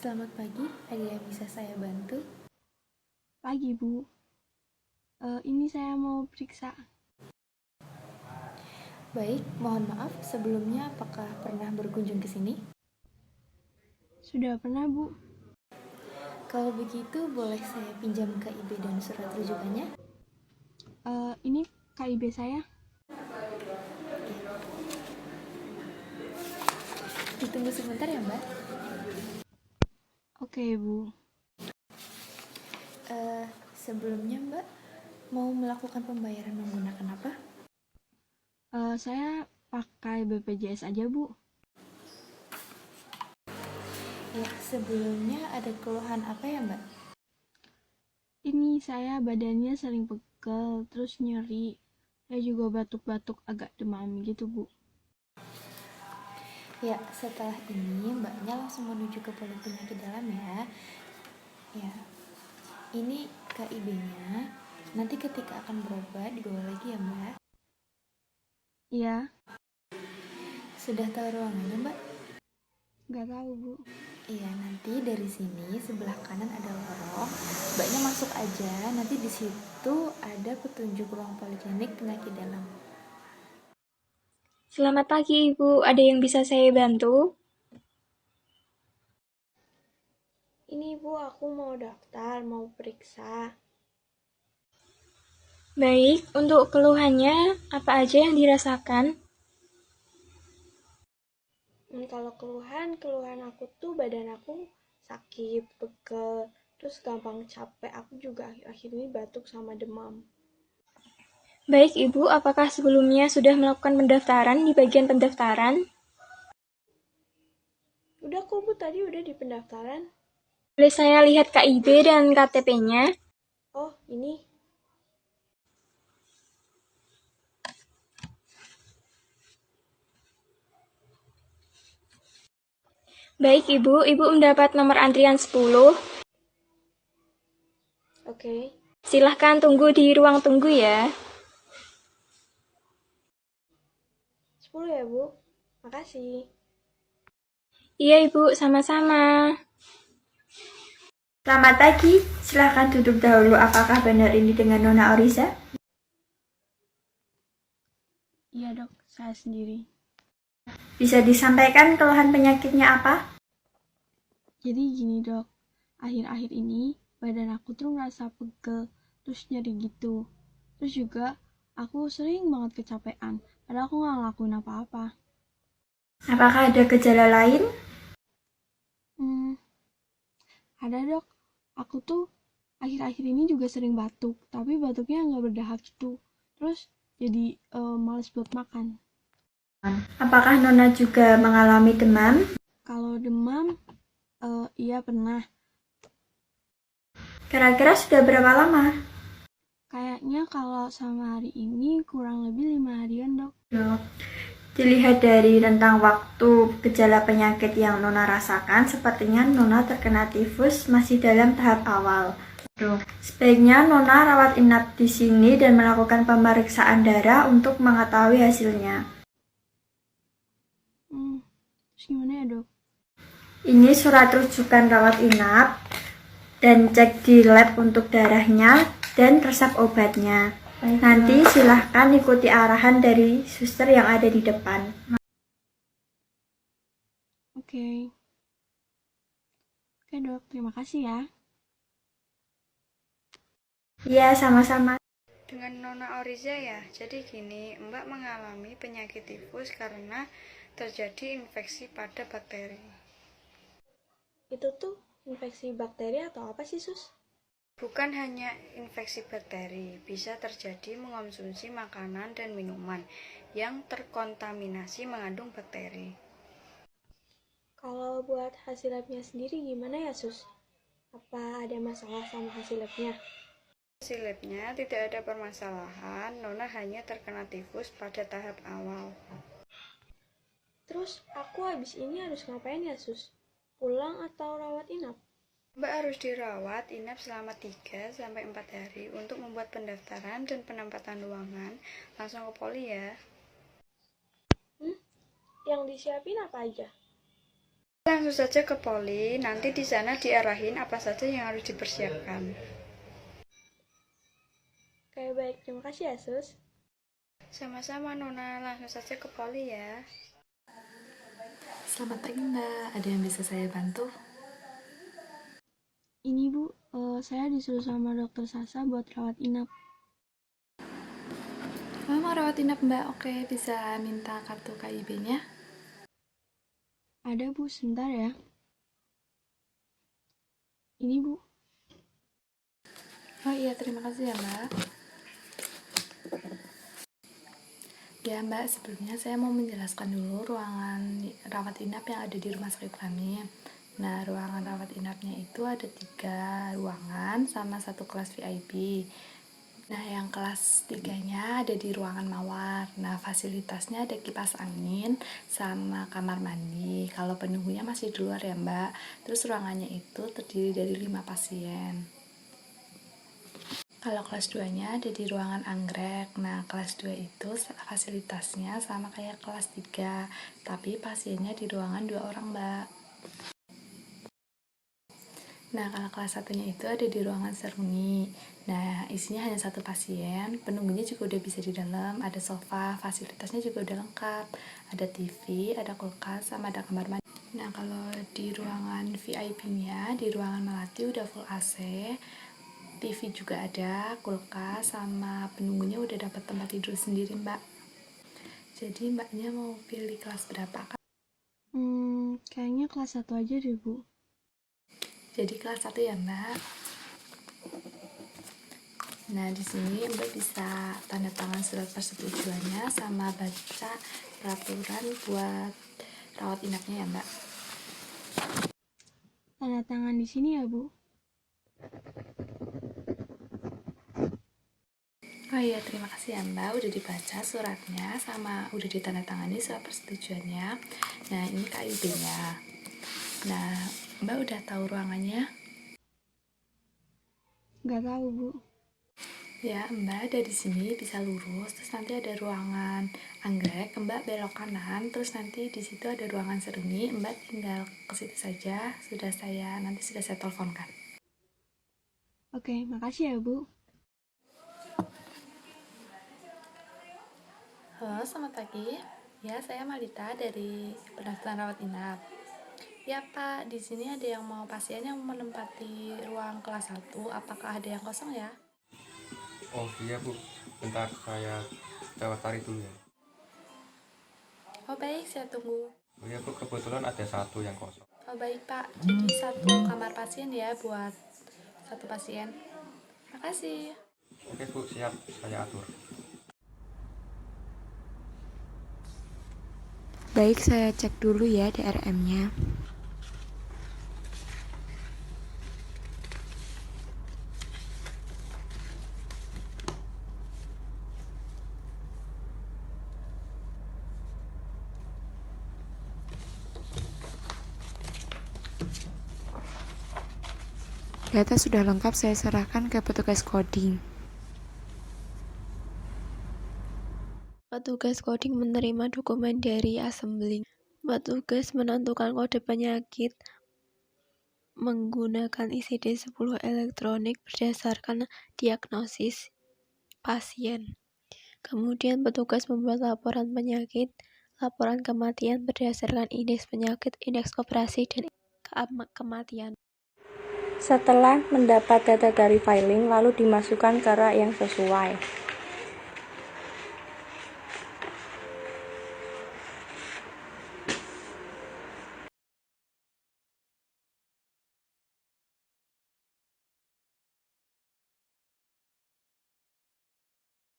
Selamat pagi, ada yang bisa saya bantu? Pagi, Bu. Ini saya mau periksa. Baik, mohon maaf sebelumnya apakah pernah berkunjung ke sini? Sudah pernah, Bu. Kalau begitu, boleh saya pinjam KIB dan surat rujukannya? Ini KIB saya. Ditunggu sebentar ya, Mbak. Oke, Bu. Sebelumnya Mbak, mau melakukan pembayaran menggunakan apa? Saya pakai BPJS aja, Bu. Ya, sebelumnya ada keluhan apa ya, Mbak? Ini saya badannya sering pegel, terus nyeri. Saya juga batuk-batuk agak demam gitu, Bu. Ya, setelah ini Mbaknya langsung menuju ke Poli Penyakit Dalam ya. Ya, ini KIB-nya. Nanti ketika akan berobat dibawa lagi ya, Mbak. Iya, Sudah tahu ruangannya, Mbak? nggak tahu, Bu. Iya, nanti dari sini sebelah kanan ada lorong. Mbaknya masuk aja. Nanti di situ ada petunjuk ruang poliklinik penyakit dalam. Selamat pagi, Ibu. Ada yang bisa saya bantu? Ini, Bu, aku mau daftar, mau periksa. Baik, untuk keluhannya, apa aja yang dirasakan? Kalau keluhan aku tuh badan aku sakit, pegel, terus gampang capek. Aku juga akhir-akhir ini batuk sama demam. Baik, Ibu. Apakah sebelumnya sudah melakukan pendaftaran di bagian pendaftaran? Udah kok, Bu, tadi udah di pendaftaran. Boleh saya lihat KIB dan KTP-nya? Oh, ini. Baik, Ibu. Ibu mendapat nomor antrian 10. Oke. Silahkan tunggu di ruang tunggu ya. 10 ya, Bu. Makasih. Iya, Ibu. Sama-sama. Selamat pagi, silahkan duduk dahulu. Apakah benar ini dengan Nona Oriza? Iya, Dok. Saya sendiri. Bisa disampaikan keluhan penyakitnya apa? Jadi gini, Dok. Akhir-akhir ini badan aku tuh ngerasa pegel, terus nyeri gitu. Terus juga aku sering banget kecapean, padahal aku nggak ngelakuin apa-apa. Apakah ada gejala lain? Hmm, ada, Dok. Aku tuh akhir-akhir ini juga sering batuk, tapi batuknya nggak berdahak gitu. Terus jadi males buat makan. Apakah Nona juga mengalami demam? Kalau demam, iya pernah. Kira-kira sudah berapa lama? Kayaknya kalau sama hari ini kurang lebih 5 harian, Dok. Dilihat dari rentang waktu gejala penyakit yang Nona rasakan, sepertinya Nona terkena tifus masih dalam tahap awal. Sebaiknya Nona rawat inap di sini dan melakukan pemeriksaan darah untuk mengetahui hasilnya. Terus gimana ya, Dok? Ini surat rujukan rawat inap dan cek di lab untuk darahnya dan resep obatnya. Nanti silahkan ikuti arahan dari suster yang ada di depan. Oke. Oke, Dok. Terima kasih ya. Iya, sama-sama. Dengan Nona Oriza ya, jadi gini, Mbak mengalami penyakit tifus karena terjadi infeksi pada bakteri. Itu tuh infeksi bakteri atau apa sih, Sus? Bukan hanya infeksi bakteri, bisa terjadi mengonsumsi makanan dan minuman yang terkontaminasi mengandung bakteri. Kalau buat hasil labnya sendiri gimana ya, Sus? Apa ada masalah sama hasil labnya? Hasil labnya tidak ada permasalahan, Nona hanya terkena tifus pada tahap awal. Terus aku habis ini harus ngapain ya, Sus? Pulang atau rawat inap? Mbak harus dirawat inap selama 3-4 hari untuk membuat pendaftaran dan penempatan ruangan. Langsung ke poli ya. Yang disiapin apa aja? Langsung saja ke poli, nanti di sana diarahin apa saja yang harus dipersiapkan. Oke, baik. Terima kasih ya, Sus. Sama-sama Nona, langsung saja ke poli ya. Selamat pagi Mbak, ada yang bisa saya bantu? Ini Bu, saya disuruh sama dokter Sasa buat rawat inap. Mau rawat inap Mbak? Oke, bisa minta kartu KIB-nya? Ada Bu, sebentar ya. Ini Bu. Oh iya, terima kasih ya Mbak. Ya Mbak, sebelumnya saya mau menjelaskan dulu ruangan rawat inap yang ada di rumah sakit kami. Nah, ruangan rawat inapnya itu ada 3 ruangan sama 1 kelas VIP. Nah, yang kelas 3-nya ada di ruangan mawar. Nah, fasilitasnya ada kipas angin sama kamar mandi. Kalau penunggunya masih di luar ya Mbak. Terus ruangannya itu terdiri dari 5 pasien. Kalau kelas 2-nya ada di ruangan anggrek. Nah, kelas 2 itu fasilitasnya sama kayak kelas 3, tapi pasiennya di ruangan 2 orang, Mbak. Nah, kalau kelas 1-nya itu ada di ruangan seruni. Nah, isinya hanya 1 pasien, penunggunya juga udah bisa di dalam, ada sofa, fasilitasnya juga udah lengkap. Ada TV, ada kulkas, sama ada kamar mandi. Nah, kalau di ruangan VIP-nya, di ruangan melati udah full AC, TV juga ada, kulkas, sama penunggunya udah dapat tempat tidur sendiri Mbak. Jadi Mbaknya mau pilih kelas berapa Kak? Kayaknya kelas 1 aja deh Bu. Jadi kelas 1 ya Mbak. Nah, di sini Mbak bisa tanda tangan surat persetujuannya sama baca peraturan buat rawat inapnya ya Mbak. Tanda tangan di sini ya Bu. Oh iya, terima kasih ya Mbak, udah dibaca suratnya sama udah ditandatangani surat persetujuannya. Nah, ini KIB-nya. Nah, Mbak udah tahu ruangannya? Nggak tahu Bu. Ya, Mbak dari sini bisa lurus, terus nanti ada ruangan anggrek, Mbak belok kanan, terus nanti di situ ada ruangan seruni, Mbak tinggal ke situ saja, nanti sudah saya teleponkan. Oke, makasih ya Bu. Halo, selamat pagi. Ya, saya Malita dari pendaftaran rawat inap. Ya Pak, di sini ada yang mau pasien yang menempati ruang kelas 1, apakah ada yang kosong ya? Oh iya Bu, bentar saya daftar dulu ya. Oh baik, saya tunggu. Oh iya Bu, kebetulan ada 1 yang kosong. Oh baik Pak, jadi 1 kamar pasien ya buat 1 pasien. Makasih. Oke Bu, siap, saya atur. Baik, saya cek dulu ya DRM-nya. Data sudah lengkap, saya serahkan ke petugas coding. Petugas coding menerima dokumen dari assembling. Petugas menentukan kode penyakit menggunakan ICD-10 elektronik berdasarkan diagnosis pasien. Kemudian petugas membuat laporan penyakit, laporan kematian berdasarkan indeks penyakit, indeks operasi, dan kematian. Setelah mendapat data dari filing, lalu dimasukkan ke rak yang sesuai.